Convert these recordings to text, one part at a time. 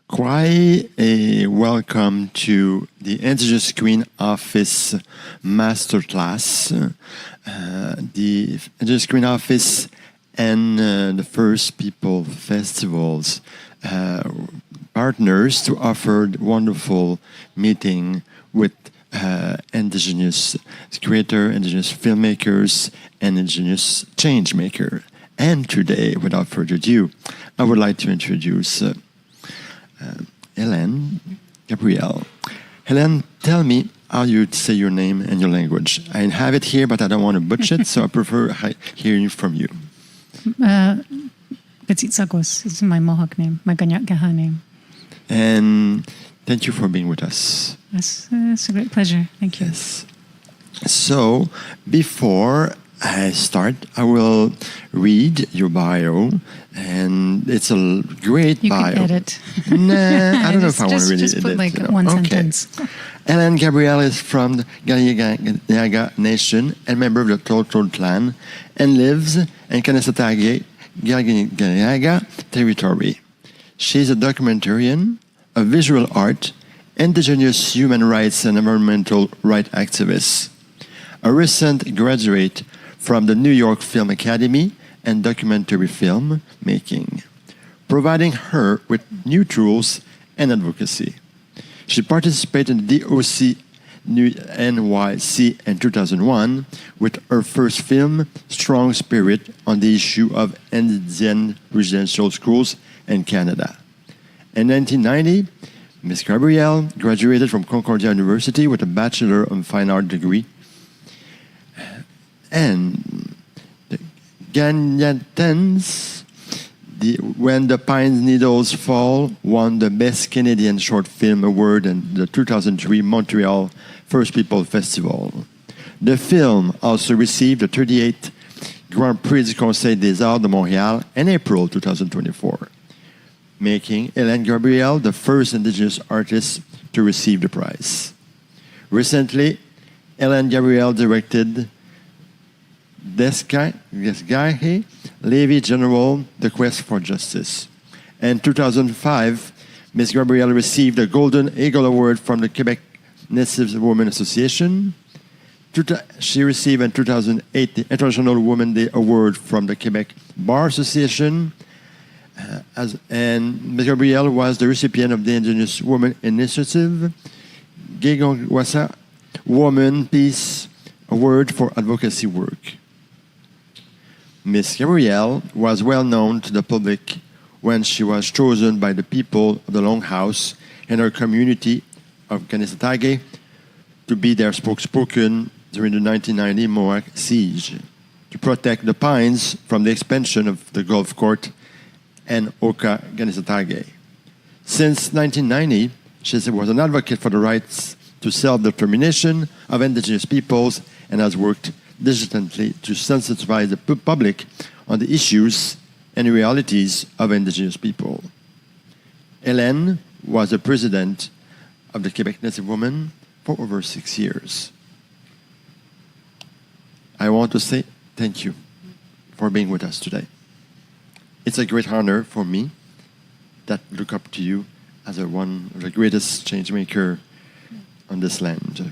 Quite a welcome to the Indigenous Screen Office Masterclass. The Indigenous Screen Office and the First People Festivals partners to offer wonderful meeting with Indigenous creators, Indigenous filmmakers, and Indigenous change maker. And today, without further ado, I would like to introduce Ellen Gabriel. Helen, tell me how you say your name and your language. I have it here, but I don't want to butcher it, so I prefer hearing from you. Katsi'tsakwas is my Mohawk name, my Kanien'kehá name. And thank you for being with us. It's a great pleasure. Thank you. Yes. So, before I start, I will read your bio, and it's a great bio. You can edit. Nah, I don't know if I want to read it. Just put one sentence. Ellen Gabriel is from the Kanien'kehá Nation and member of the Total Clan, and lives in Kanehsatà, territory. She is a documentarian, a visual art, Indigenous human rights and environmental rights activist, a recent graduate from the New York Film Academy and documentary film making, providing her with new tools and advocacy. She participated in the DOC NYC in 2001 with her first film, Strong Spirit, on the issue of Indian residential schools in Canada. In 1990, Ms. Gabriel graduated from Concordia University with a Bachelor of Fine Arts degree. And the Kanien'kehá, When the Pine Needles Fall, won the Best Canadian Short Film Award in the 2003 Montreal First People Festival. The film also received the 38th Grand Prix du Conseil des Arts de Montréal in April 2024, making Ellen Gabriel the first Indigenous artist to receive the prize. Recently, Ellen Gabriel directed Desgahe Levy General, The Quest for Justice. In 2005, Ms. Gabriel received the Golden Eagle Award from the Quebec Native Women Association. She received in 2008 the International Women's Day Award from the Quebec Bar Association. And Ms. Gabriel was the recipient of the Indigenous Women Initiative Gigawasa Woman Peace Award for advocacy work. Ms. Gabriel was well known to the public when she was chosen by the people of the Longhouse in her community of Kanehsatà to be their spokesperson during the 1990 Mohawk siege, to protect the pines from the expansion of the golf court and Oka Kanehsatà. Since 1990, she was an advocate for the rights to self-determination of Indigenous peoples and has worked diligently to sensitize the public on the issues and realities of Indigenous people. Hélène was the president of the Quebec Native Women for over 6 years. I want to say thank you for being with us today. It's a great honor for me that look up to you as one of the greatest change maker on this land.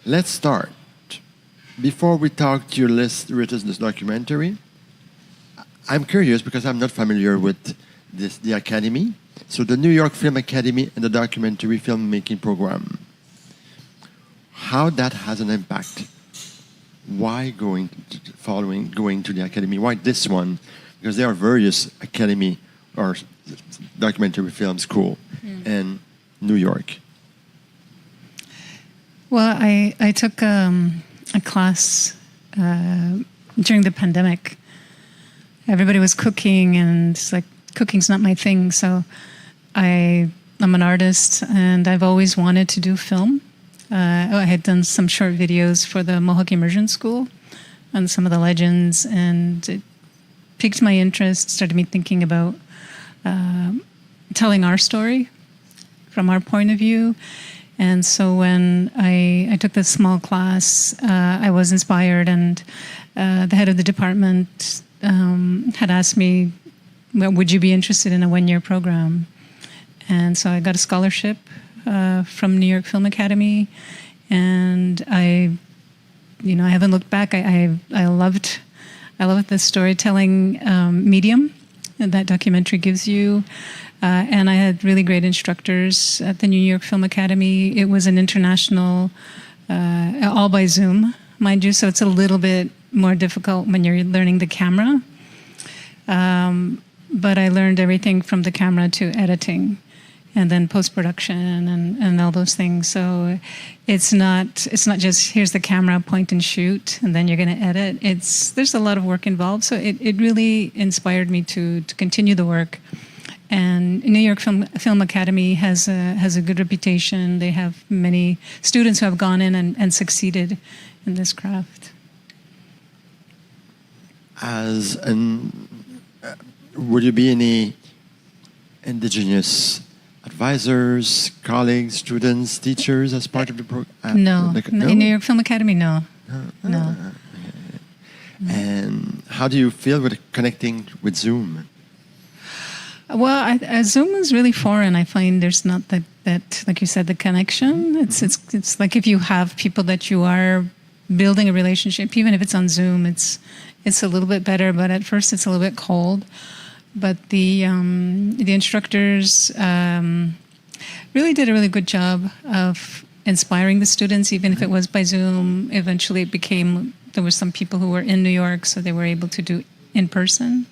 Let's start. Before we talk to your written this documentary, I'm curious because I'm not familiar with the Academy. So the New York Film Academy and the documentary filmmaking program. How that has an impact? Why going to the Academy? Why this one? Because there are various Academy or documentary film school in New York. Well, I took a class during the pandemic. Everybody was cooking, and it's like cooking's not my thing. So I'm an artist, and I've always wanted to do film. I had done some short videos for the Mohawk Immersion School on some of the legends, and it piqued my interest, started me thinking about telling our story from our point of view. And so when I took this small class, I was inspired, and the head of the department had asked me well, would you be interested in a 1-year program? And so I got a scholarship from New York Film Academy, and I haven't looked back. I loved the storytelling medium that documentary gives you. And I had really great instructors at the New York Film Academy. It was an international, all by Zoom, mind you, so it's a little bit more difficult when you're learning the camera. But I learned everything from the camera to editing, and then post-production and all those things. So it's not just here's the camera, point and shoot, and then you're going to edit. There's a lot of work involved. So it really inspired me to continue the work. And New York Film Academy has a good reputation. They have many students who have gone in and succeeded in this craft. Would you be any Indigenous advisors, colleagues, students, teachers as part of the program? No. In New York Film Academy, no. No. And how do you feel with connecting with Zoom? Well, Zoom is really foreign. I find there's not that like you said, the connection. It's like if you have people that you are building a relationship, even if it's on Zoom, it's a little bit better. But at first, it's a little bit cold. But the instructors really did a really good job of inspiring the students, even if it was by Zoom. Eventually, there were some people who were in New York, so they were able to do in person,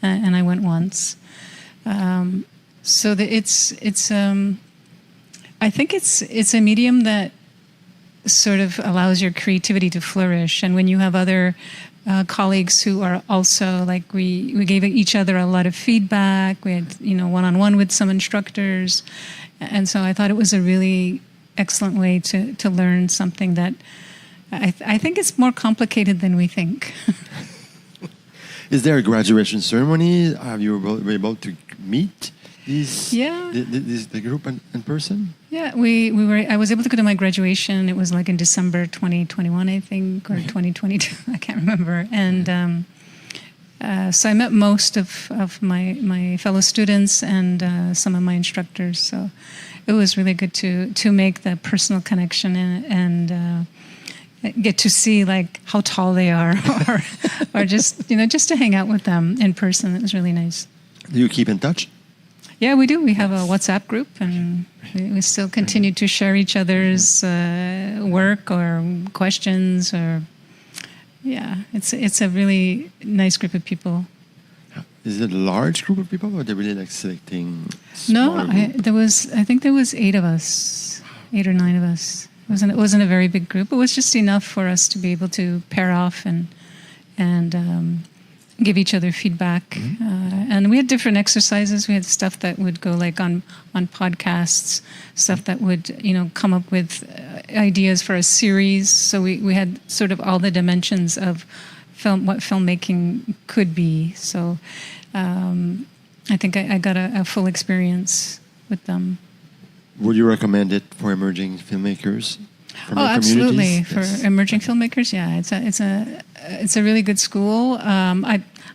and I went once. So I think it's a medium that sort of allows your creativity to flourish. And when you have other colleagues who are also like we gave each other a lot of feedback. We had one-on-one with some instructors, and so I thought it was a really excellent way to learn something that I think it's more complicated than we think. Is there a graduation ceremony? Have you been able to meet the group in person? Yeah, we were. I was able to go to my graduation. It was like in December 2021, I think, or 2022. I can't remember. And so I met most of my fellow students and some of my instructors. So it was really good to make the personal connection and get to see like how tall they are, or just to hang out with them in person. It was really nice. Do you keep in touch? Yeah, we do. We have a WhatsApp group, and we still continue to share each other's work or questions. Or it's a really nice group of people. Is it a large group of people, or are they really like selecting? No, I think there was 8 of us, 8 or 9 of us. It wasn't a very big group. It was just enough for us to be able to pair off and give each other feedback. Mm-hmm. And we had different exercises. We had stuff that would go like on podcasts, stuff that would come up with ideas for a series. So we had sort of all the dimensions of what filmmaking could be. So I think I got a full experience with them. Would you recommend it for emerging filmmakers? Oh, absolutely. For emerging filmmakers, yeah, it's a really good school.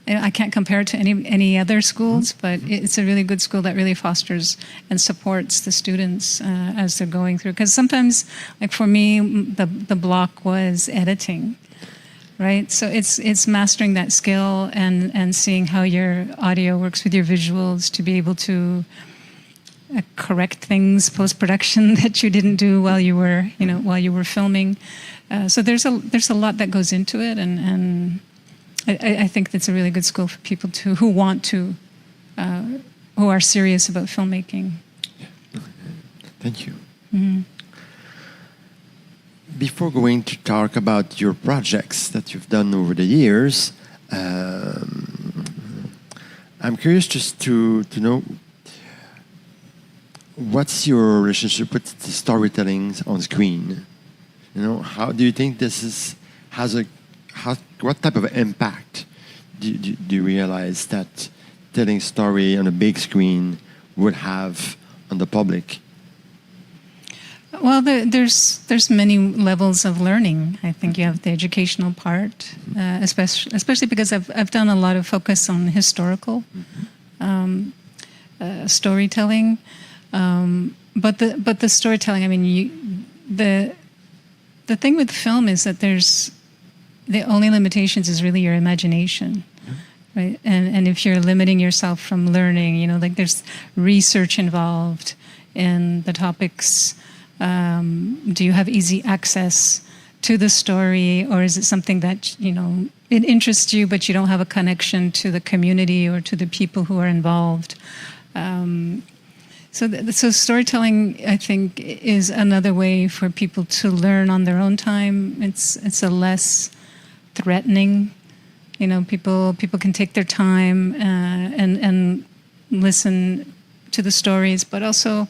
I can't compare it to any other schools, but it's a really good school that really fosters and supports the students as they're going through. Because sometimes, like for me, the block was editing, right? So it's mastering that skill and seeing how your audio works with your visuals to be able to correct things post-production that you didn't do while you were filming. So there's a lot that goes into it, and I think that's a really good school for people who are serious about filmmaking. Thank you. Mm-hmm. Before going to talk about your projects that you've done over the years, I'm curious just to know, what's your relationship with the storytelling on screen? How do you think this what type of impact do you realize that telling story on a big screen would have on the public? Well, there's many levels of learning. I think you have the educational part, especially because I've done a lot of focus on historical storytelling. But the storytelling, I mean, the thing with film is that there's the only limitations is really your imagination, right? And if you're limiting yourself from learning, you know, like there's research involved in the topics. Do you have easy access to the story, or is it something that, you know, it interests you, but you don't have a connection to the community or to the people who are involved? So storytelling, I think, is another way for people to learn on their own time. It's a less threatening, you know. People can take their time and listen to the stories, but also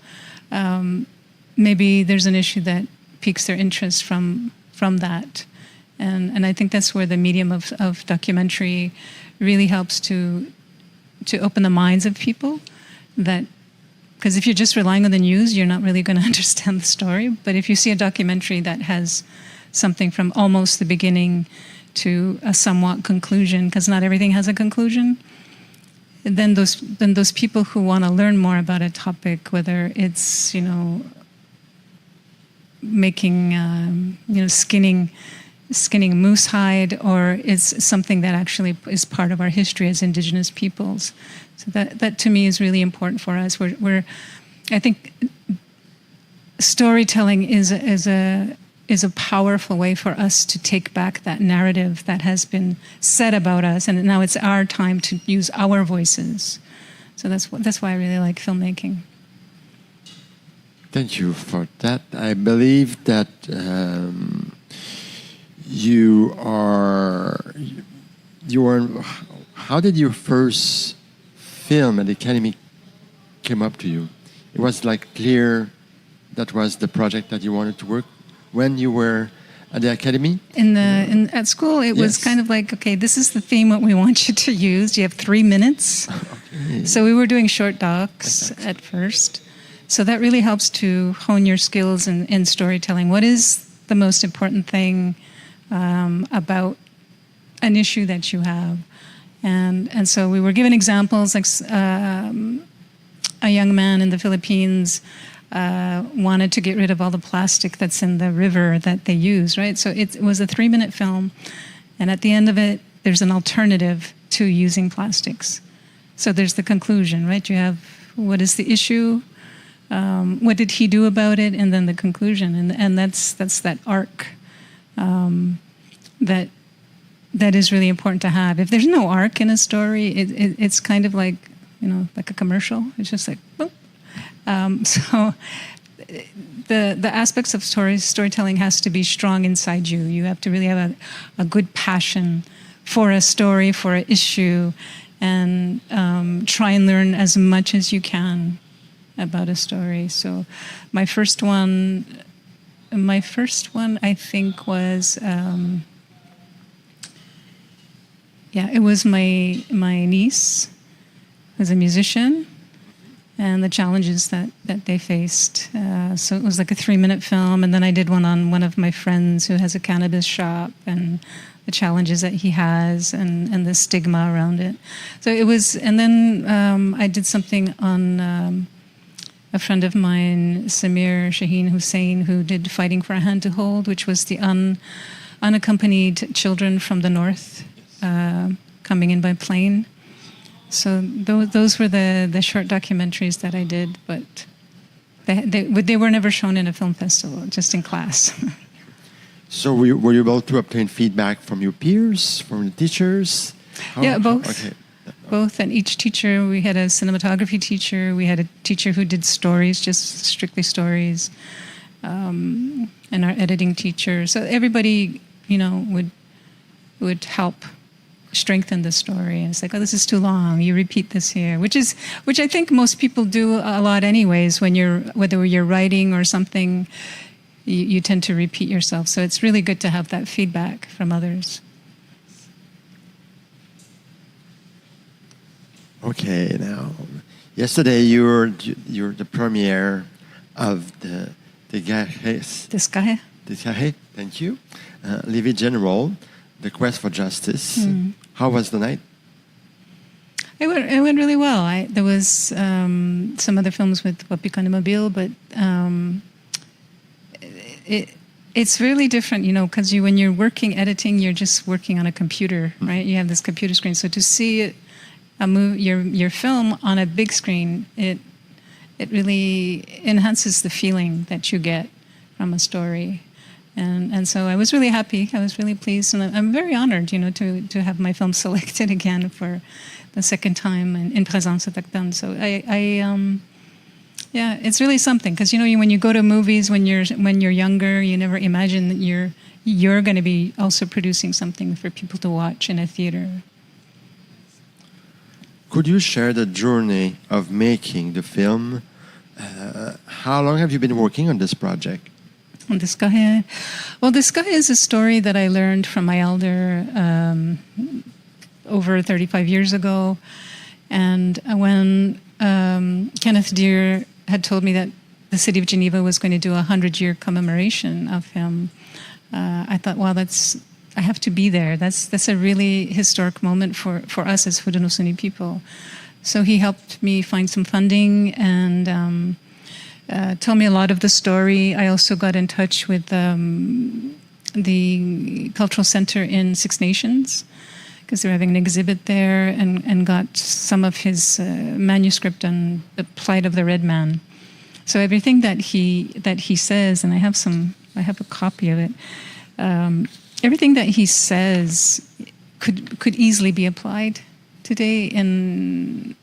maybe there's an issue that piques their interest from that, and I think that's where the medium of documentary really helps to open the minds of people. That because if you're just relying on the news, you're not really going to understand the story. But if you see a documentary that has something from almost the beginning to a somewhat conclusion, because not everything has a conclusion, then those people who want to learn more about a topic, whether it's, you know, making, you know, skinning moose hide, or it's something that actually is part of our history as Indigenous peoples. So that to me is really important for us. I think storytelling is a powerful way for us to take back that narrative that has been said about us, and now it's our time to use our voices. So that's why I really like filmmaking. Thank you for that. I believe that you are. How did your first film at the Academy come up to you? It was like clear that was the project that you wanted to work when you were at the Academy? At school, it was kind of like, okay, this is the theme what we want you to use. You have 3 minutes. Okay. So we were doing short docs at first. So that really helps to hone your skills in storytelling. What is the most important thing about an issue that you have? And so we were given examples, like a young man in the Philippines wanted to get rid of all the plastic that's in the river that they use, right? So it was a 3-minute film, and at the end of it, there's an alternative to using plastics. So there's the conclusion, right? You have what is the issue, what did he do about it, and then the conclusion, and that's that arc that is really important to have. If there's no arc in a story, it's kind of like, you know, like a commercial. It's just like, boop. So the aspects of storytelling has to be strong inside you. You have to really have a good passion for a story, for an issue, and try and learn as much as you can about a story. So my first one I think was it was my niece, who's a musician, and the challenges that they faced. So it was like a 3-minute film, and then I did one on one of my friends who has a cannabis shop and the challenges that he has and the stigma around it. So it was, and then I did something on a friend of mine, Samir Shaheen Hussein, who did Fighting for a Hand to Hold, which was the unaccompanied children from the north coming in by plane. So those were the short documentaries that I did, but they were never shown in a film festival, just in class. So were you able to obtain feedback from your peers, from the teachers? Yeah, both. Okay. Both, and each teacher, we had a cinematography teacher, we had a teacher who did stories, just strictly stories, and our editing teacher. So everybody, you know, would help strengthen the story. And it's like, oh, this is too long. You repeat this here, which I think most people do a lot anyways. Whether you're writing or something, you tend to repeat yourself. So it's really good to have that feedback from others. Okay, now, yesterday you're the premiere of the Kanien'kehá. Thank you. Livy General, The Quest for Justice. How was the night? It went really well. There was some other films with Kanien'kehá, but it's really different, because when you're working editing, you're just working on a computer, right? You have this computer screen. So to see your film on a big screen, it really enhances the feeling that you get from a story. And so I was really happy. I was really pleased, and I'm very honored, to have my film selected again for the second time in présence autochtone. So yeah, it's really something, because when you go to movies when you're younger, you never imagine that you're going to be also producing something for people to watch in a theater. Could you share the journey of making the film? How long have you been working on this project? On Kanien'kehá? Well, Kanien'kehá is a story that I learned from my elder over 35 years ago. And when Kenneth Deere had told me that the city of Geneva was going to do a 100-year commemoration of him, I thought, wow, I have to be there. That's a really historic moment for us as Haudenosaunee people. So he helped me find some funding and told me a lot of the story. I also got in touch with the Cultural Center in Six Nations, because they're having an exhibit there, and got some of his manuscript on the plight of the red man. So everything that he says, and I have a copy of it. Everything that he says could easily be applied today in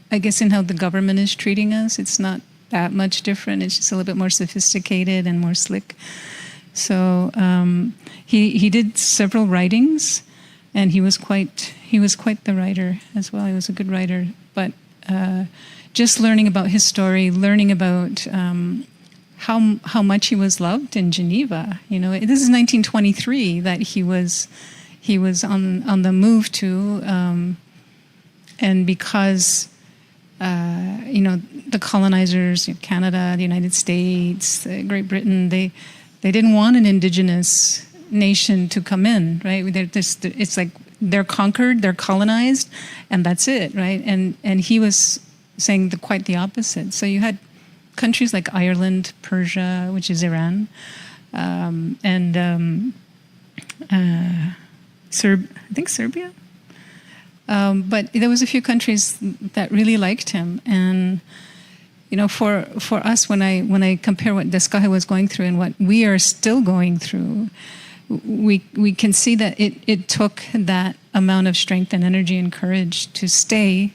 how the government is treating us. It's not that much different. It's just a little bit more sophisticated and more slick. So he did several writings. And he was quite the writer as well. He was a good writer. But just learning about his story, learning about how much he was loved in Geneva. This is 1923 that he was on the move to, and because the colonizers, Canada, the United States, Great Britain, they didn't want an Indigenous nation to come in, right? It's like they're conquered, they're colonized, and that's it, right? And he was saying quite the opposite. So you had countries like Ireland, Persia, which is Iran, and I think Serbia. But there was a few countries that really liked him, and for us, when I compare what Kanien'kehá was going through and what we are still going through, we can see that it took that amount of strength and energy and courage to stay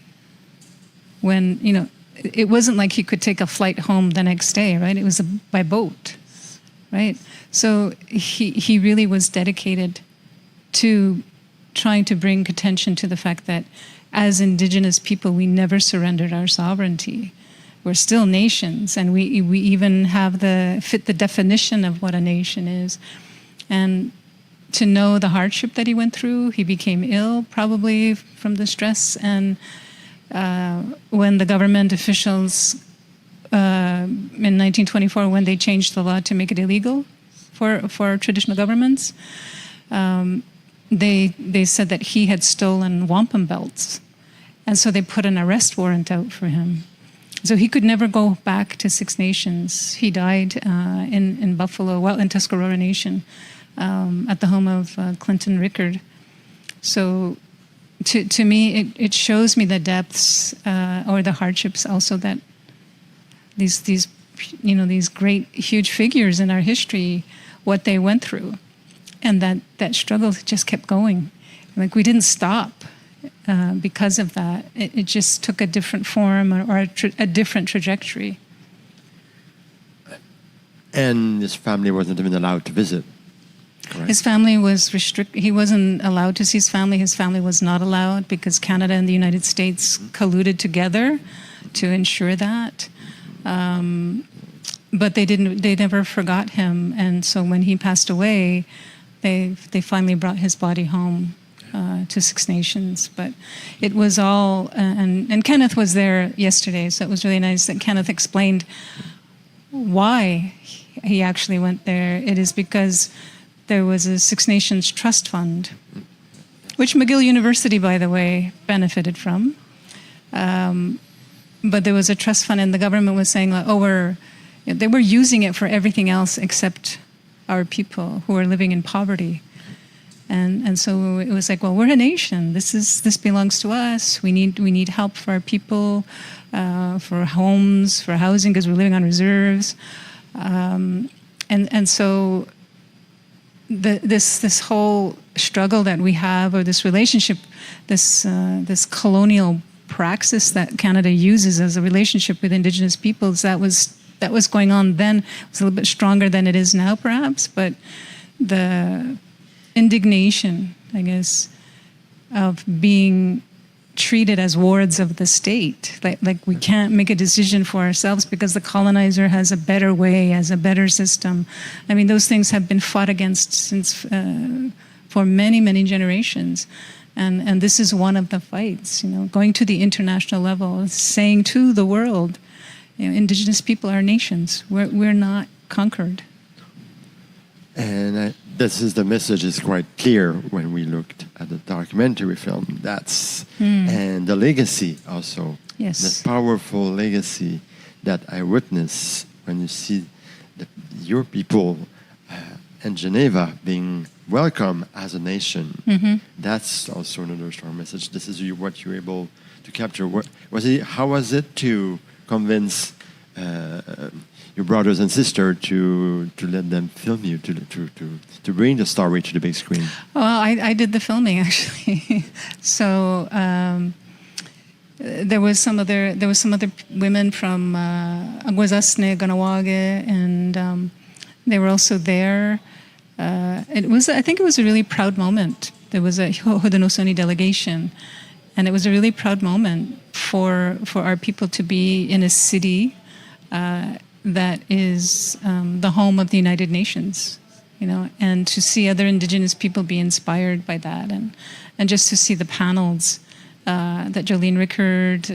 when, it wasn't like he could take a flight home the next day, right? It was by boat, right? So he really was dedicated to trying to bring attention to the fact that as Indigenous people, we never surrendered our sovereignty. We're still nations, and we even have fit the definition of what a nation is. And to know the hardship that he went through, he became ill, probably from the stress. And when the government officials, in 1924, when they changed the law to make it illegal for traditional governments, they said that he had stolen wampum belts. And so they put an arrest warrant out for him. So he could never go back to Six Nations. He died in Buffalo, in Tuscarora Nation, at the home of Clinton Rickard. So to me, it shows me the depths or the hardships also that these great, huge figures in our history, what they went through. And that struggle just kept going. Like, we didn't stop. Because of that, it just took a different form or a different trajectory. And his family wasn't even allowed to visit, correct? His family was restricted. He wasn't allowed to see his family. His family was not allowed because Canada and the United States colluded together to ensure that. But they never forgot him. And so when he passed away, they finally brought his body home. To Six Nations, but it was all, and Kenneth was there yesterday, so it was really nice that Kenneth explained why he actually went there. It is because there was a Six Nations trust fund, which McGill University, by the way, benefited from. But there was a trust fund, and the government was saying, like, they were using it for everything else except our people who are living in poverty. And so it was like, well, we're a nation. This belongs to us. We need help for our people, for homes, for housing, because we're living on reserves. And so this whole struggle that we have, or this relationship, this colonial praxis that Canada uses as a relationship with Indigenous peoples, that was going on then. It was a little bit stronger than it is now, perhaps, but the indignation, I guess, of being treated as wards of the state, like we can't make a decision for ourselves because the colonizer has a better way, has a better system. I mean, those things have been fought against since for many, many generations. And this is one of the fights, going to the international level, saying to the world, Indigenous people are nations. We're not conquered. And this is the message is quite clear when we looked at the documentary film. And the legacy also. Yes. The powerful legacy that I witness when you see your people in Geneva being welcome as a nation. Mm-hmm. That's also another strong message. This is what you're able to capture. How was it to convince your brothers and sisters to let them film you, to bring the story to the big screen? Well, I did the filming, actually. So there was some other women from Aguasasne, Ganawage, and they were also there. I think it was a really proud moment. There was a Haudenosaunee delegation, and it was a really proud moment for our people to be in a city that is the home of the United Nations, and to see other Indigenous people be inspired by that, and just to see the panels that Jolene Rickard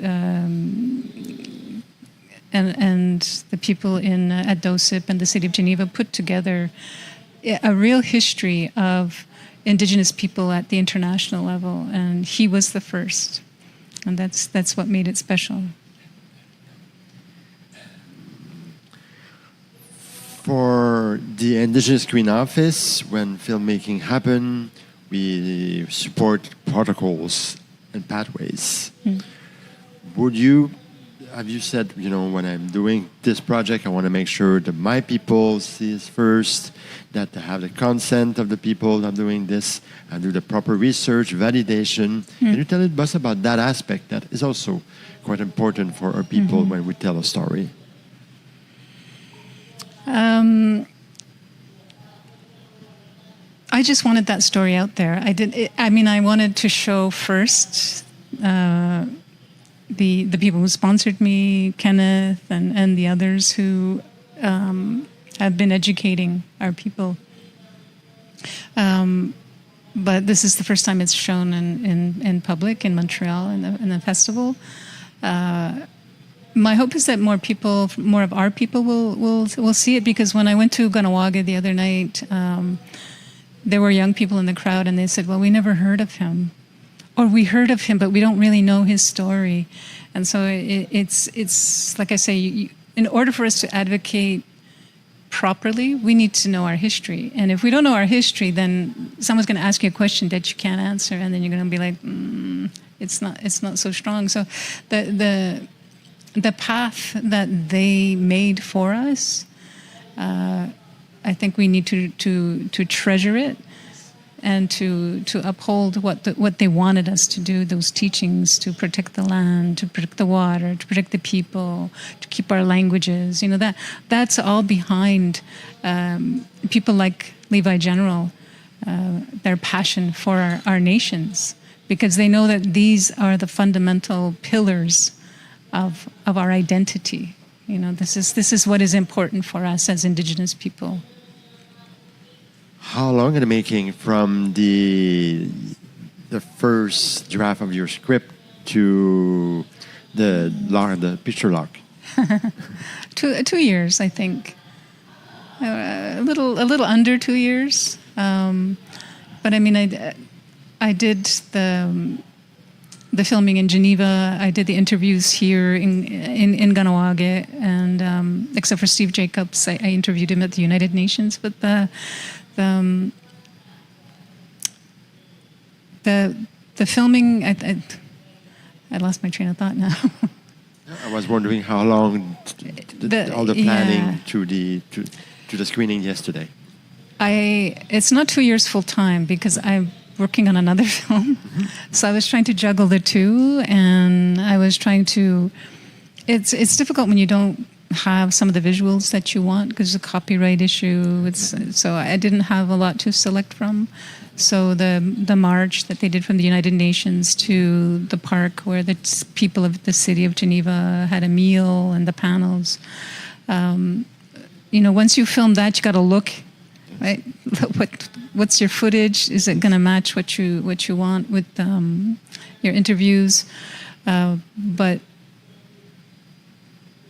and the people at DOSIP and the city of Geneva put together, a real history of Indigenous people at the international level, and he was the first, and that's what made it special. For the Indigenous Screen Office, when filmmaking happen, we support protocols and pathways. Have you said, when I'm doing this project, I want to make sure that my people see it first, that they have the consent of the people that are doing this, and do the proper research, validation. Can you tell us about that aspect that is also quite important for our people when we tell a story? I just wanted that story out there. I wanted to show first the people who sponsored me, Kenneth, and the others who have been educating our people. But this is the first time it's shown in public in Montreal in the festival. My hope is that more of our people will see it, because when I went to Ganawage the other night, there were young people in the crowd, and they said, well, we never heard of him. Or we heard of him, but we don't really know his story. And so it's like I say, in order for us to advocate properly, we need to know our history. And if we don't know our history, then someone's going to ask you a question that you can't answer, and then you're going to be like, it's not so strong. So the path that they made for us, I think we need to treasure it, and to uphold what they wanted us to do, those teachings, to protect the land, to protect the water, to protect the people, to keep our languages. That's all behind people like Levi General, their passion for our nations, because they know that these are the fundamental pillars of our identity. This is what is important for us as Indigenous people. How long in the making from the first draft of your script to the picture lock? 2 years, I think. A little under 2 years. But I mean, I did the filming in Geneva. I did the interviews here in Kahnawake, and except for Steve Jacobs, I interviewed him at the United Nations. But the filming, I lost my train of thought now. I was wondering how long all the planning to the screening yesterday. It's not 2 years full time because I'm working on another film. So I was trying to juggle the two, and I was trying to. It's difficult when you don't have some of the visuals that you want because it's a copyright issue. So I didn't have a lot to select from. So the march that they did from the United Nations to the park where the people of the city of Geneva had a meal and the panels. Once you film that, you got to look. Right? What's your footage? Is it going to match what you want with your interviews? But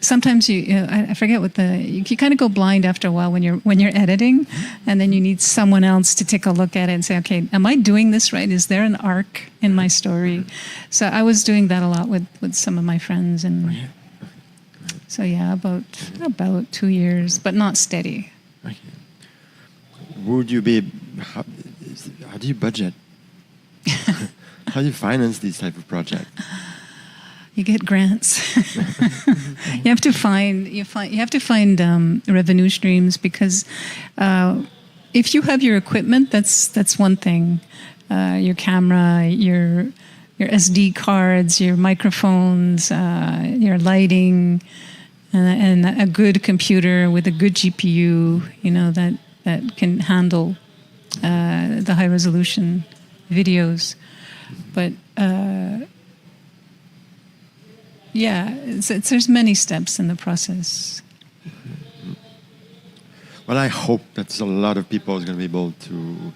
sometimes I forget you kind of go blind after a while when you're editing, and then you need someone else to take a look at it and say, okay, am I doing this right? Is there an arc in my story? So I was doing that a lot with some of my friends, and so about 2 years, but not steady. Okay. Would you be? How do you budget? How do you finance these type of projects? You get grants. you have to find revenue streams because if you have your equipment, that's one thing. Your camera, your SD cards, your microphones, your lighting, and a good computer with a good GPU. That can handle the high resolution videos, but. There's many steps in the process. Well, I hope that a lot of people are going to be able to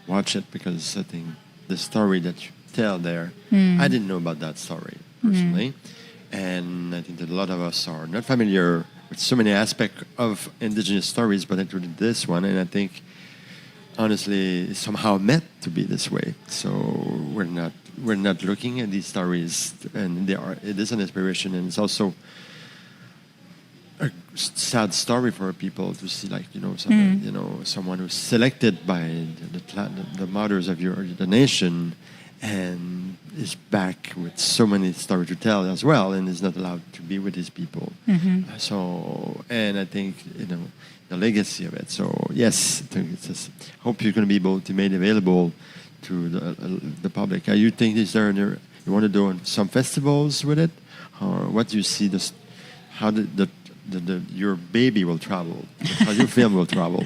watch it because I think the story that you tell there, I didn't know about that story personally, and I think that a lot of us are not familiar with so many aspects of Indigenous stories, but including this one, and I think honestly it's somehow meant to be this way. So we're not looking at these stories, and it is an inspiration, and it's also a sad story for people to see, someone who's selected by the mothers of the nation, and is back with so many stories to tell as well, and is not allowed to be with his people. And I think the legacy of it. So yes, hope you're going to be able to make it available to the public. You think you want to do some festivals with it, or what do you see? How your baby will travel, how your film will travel?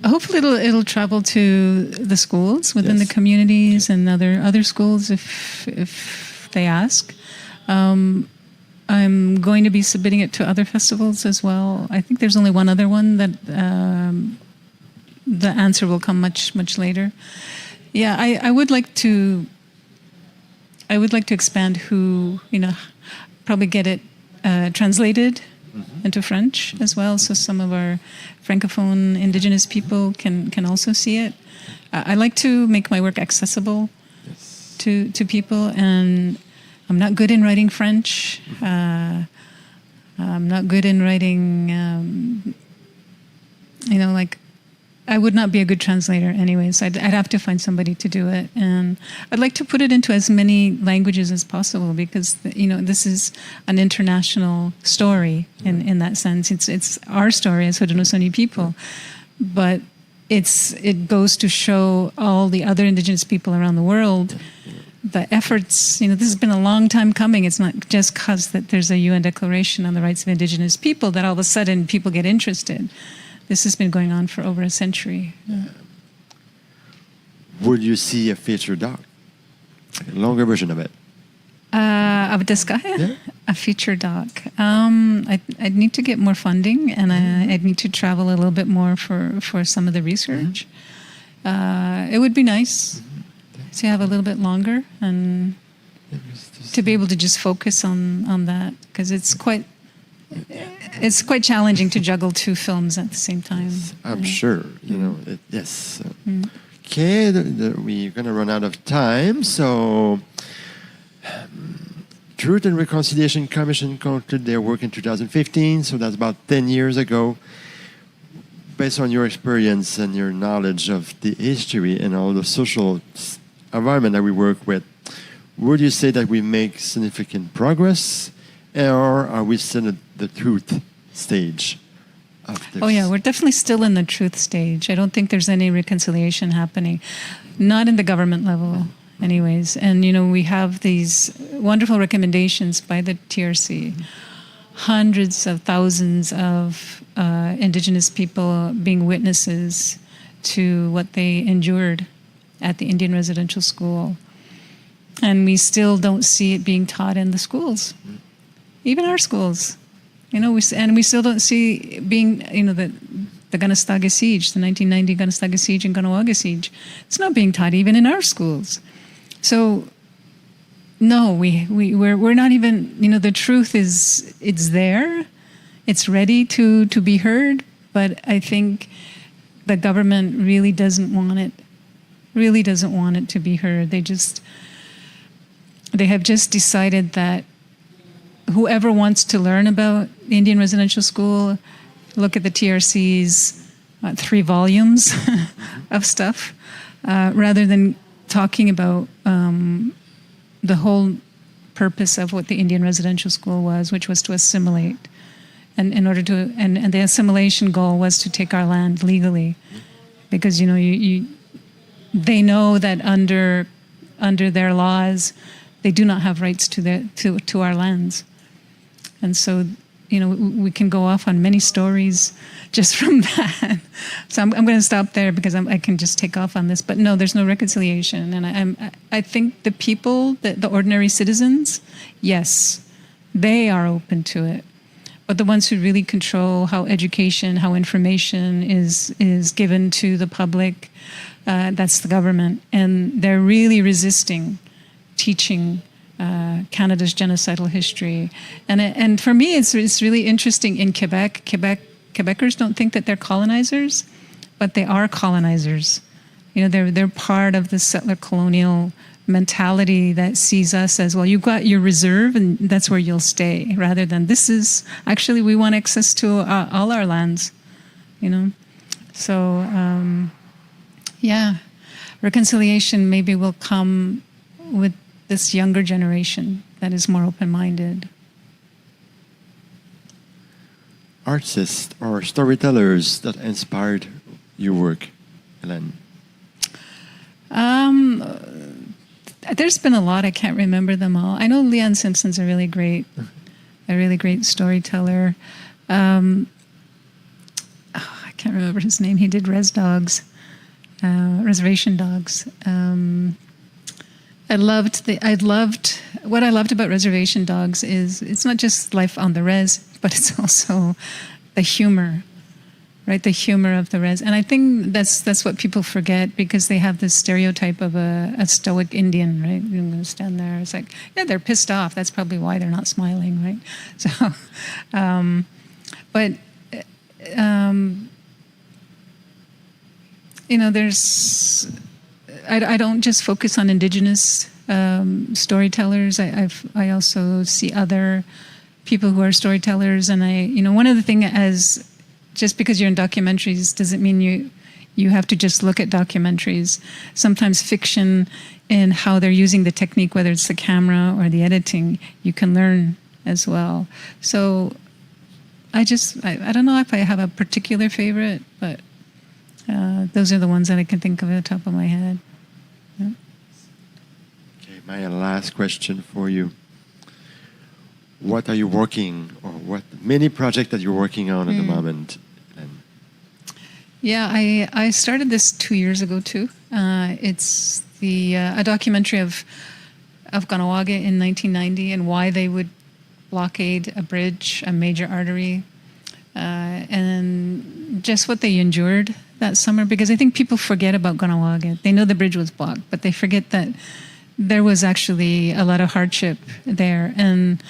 Hopefully, it'll travel to the schools within the communities and other schools if they ask. I'm going to be submitting it to other festivals as well. I think there's only one other one that. The answer will come much later. Yeah, I would like to expand who, probably get it translated into French as well, so some of our Francophone Indigenous people can also see it. I like to make my work accessible to people, and I'm not good in writing French. I'm not good in writing, I would not be a good translator anyways. I'd have to find somebody to do it. And I'd like to put it into as many languages as possible because, this is an international story in that sense. It's our story as Haudenosaunee people. But it goes to show all the other Indigenous people around the world the efforts. This has been a long time coming. It's not just because that there's a UN Declaration on the Rights of Indigenous People that all of a sudden people get interested. This has been going on for over a century. Would you see a feature doc, a longer version of it? Of this guy? Yeah. A feature doc. I'd need to get more funding, and I'd need to travel a little bit more for some of the research. It would be nice to have a little bit longer and to be able to just focus on that, because it's quite challenging to juggle two films at the same time. I'm sure, yes. Okay, we're going to run out of time. So, Truth and Reconciliation Commission concluded their work in 2015, so that's about 10 years ago. Based on your experience and your knowledge of the history and all the social environment that we work with, would you say that we make significant progress, or are we still at the truth stage of this? Oh yeah, we're definitely still in the truth stage. I don't think there's any reconciliation happening, not in the government level anyways. And we have these wonderful recommendations by the TRC, hundreds of thousands of Indigenous people being witnesses to what they endured at the Indian residential school. And we still don't see it being taught in the schools, even our schools. We still don't see being, the Kanehsatà siege, the 1990 Kanehsatà siege and Kahnawake siege. It's not being taught even in our schools. So, no, we're not even, the truth is, it's there. It's ready to be heard, but I think the government really doesn't want it to be heard. They have just decided that whoever wants to learn about the Indian residential school, look at the TRC's 3 volumes of stuff, rather than talking about the whole purpose of what the Indian residential school was, which was to assimilate. And in order to, and the assimilation goal was to take our land legally, because they know that under their laws, they do not have rights to our lands, and so we can go off on many stories just from that. So I'm going to stop there because I can just take off on this. But no, there's no reconciliation, and I think the people, the ordinary citizens, yes, they are open to it. But the ones who really control how education, how information is given to the public, that's the government. And they're really resisting teaching Canada's genocidal history. And for me, it's really interesting in Quebec. Quebecers don't think that they're colonizers, but they are colonizers. They're part of the settler colonial mentality that sees us as, well, you've got your reserve and that's where you'll stay, rather than this is actually, we want access to all our lands, So, reconciliation maybe will come with this younger generation that is more open-minded. Artists or storytellers that inspired your work, Ellen? There's been a lot. I can't remember them all. I know Leon Simpson's a really great storyteller. I can't remember his name. He did Reservation Dogs. What I loved about Reservation Dogs is it's not just life on the res, but it's also the humor, right? The humor of the res. And I think that's what people forget, because they have this stereotype of a stoic Indian, right? You're going to stand there. It's like, yeah, they're pissed off. That's probably why they're not smiling, right? So, there's... I don't just focus on Indigenous storytellers. I also see other people who are storytellers, and one of the things, as just because you're in documentaries doesn't mean you have to just look at documentaries. Sometimes fiction and how they're using the technique, whether it's the camera or the editing, you can learn as well. So I don't know if I have a particular favorite, but those are the ones that I can think of at the top of my head. Yeah. Okay, my last question for you. What are you working, or what many projects that you're working on at the moment? Yeah, I started this 2 years ago too. It's a documentary of Kahnawake in 1990 and why they would blockade a bridge, a major artery, and just what they endured that summer. Because I think people forget about Kahnawake. They know the bridge was blocked, but they forget that there was actually a lot of hardship there. And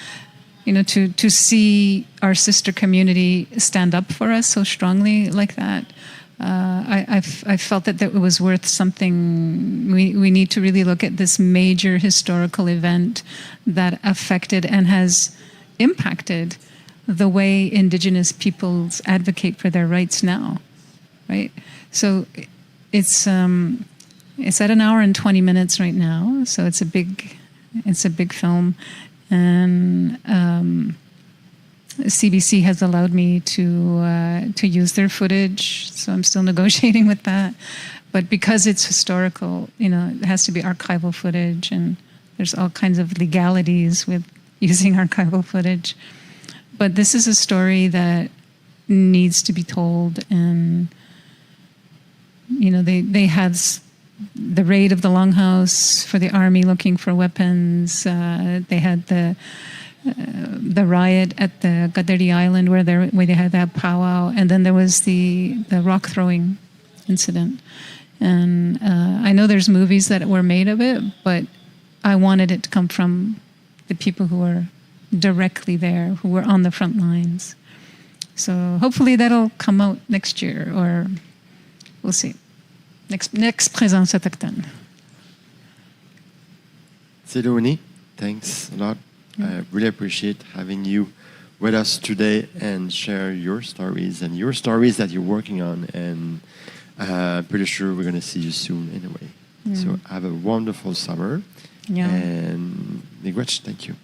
to see our sister community stand up for us so strongly like that I felt that it was worth something. We need to really look at this major historical event that affected and has impacted the way Indigenous peoples advocate for their rights now, right? So it's at an hour and 20 minutes right now. So it's a big film, and CBC has allowed me to use their footage. So I'm still negotiating with that. But because it's historical, it has to be archival footage, and there's all kinds of legalities with using archival footage. But this is a story that needs to be told, and they had the raid of the Longhouse for the army looking for weapons. They had the riot at the Gaderi Island where they had that powwow, and then there was the rock throwing incident. And I know there's movies that were made of it, but I wanted it to come from the people who were directly there, who were on the front lines. So hopefully that'll come out next year, or we'll see. Next présence autochtone. Sidonie, thanks a lot. I really appreciate having you with us today and share your stories that you're working on. And I'm pretty sure we're going to see you soon anyway. So have a wonderful summer. Yeah. And miigwech, thank you.